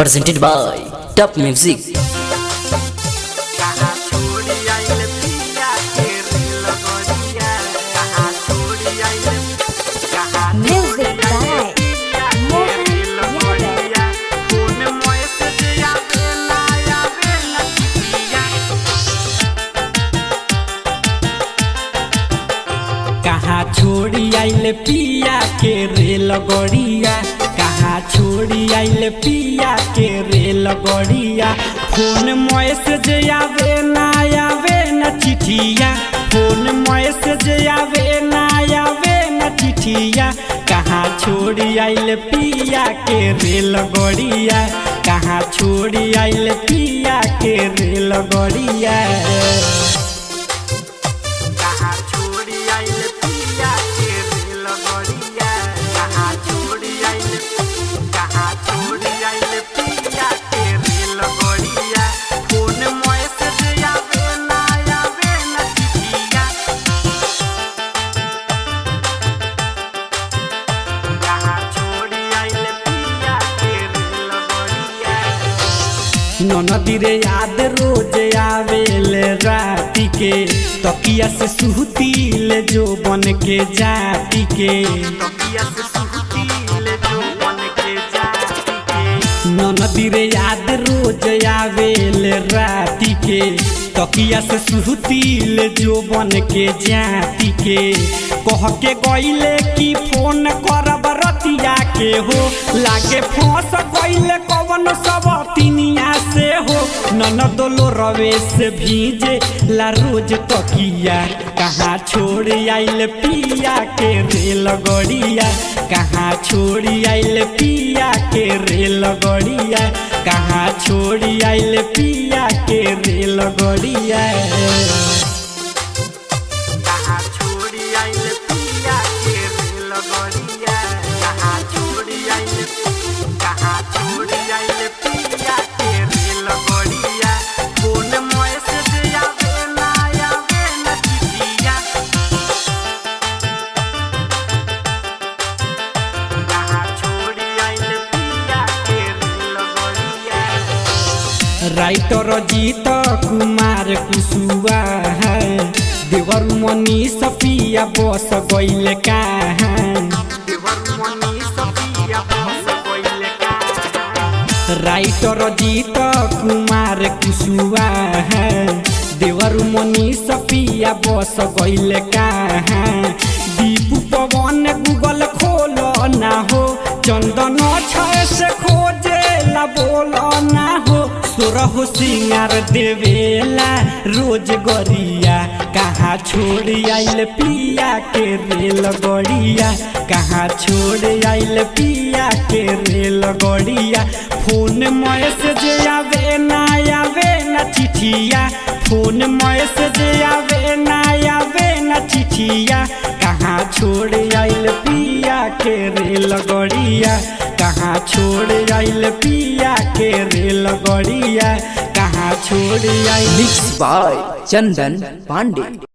presented by Top Music. Music by Mohan Yadav. कहाँ छोड़ी आइले पिया के रेल गड़िया, कहाँ छोड़ी आइले पिया के रेल गड़िया। फोन मैसेज आवे न चिठिया, फोन मैसेज आवे न चिठिया। कहाँ छोड़ी आइले पिया के रेल गड़िया, कहाँ छोड़ी आइले पिया के रेल गड़िया। नदी रे याद रोज आवेले राती के, तकिया से सुहतील जो बन के जाती के। नदी रे याद रोज आवेले राती के, तकिया से सुहतील जो बन के जाती के। कह के गईले कि फोन करब रतिया के हो, लागे फंस गईले कवन सब तिनिया से हो। ननदोलो रवे से भीजे ला रोज तकिया, कहाँ छोड़ आइले पिया के रेल गड़िया, कहाँ छोड़ आइले पिया के रेल गड़िया, कहाँ छोड़ आइले पिया के रेल गड़िया। राइटर जीत कुमार कुशुआ है, देवर मनी सफिया बस गईले कहाँ। राइटर जीत कुमार कुशुआ है, देवर मनी सफिया बस गईले कहाँ। दीपू पवन गूगल खोलो ना हो, चंदन छय से खोजे ला बोलो ना हो। सोरह सिंगार देवेला रोज गरिया, कहाँ छोड़ आइल पिया के रेल गड़िया, कहाँ छोड़ आइल पिया के रेल गड़िया। फोन मैसेज आवे न चिठिया, फोन मैसेज आवे न चिठिया। कहाँ छोड़ आइल पिया के रेल गड़िया, कहाँ छोड़ आइल पिया के रेल गड़िया, कहाँ छोड़ आइल। Mixed by Chandan Pandey.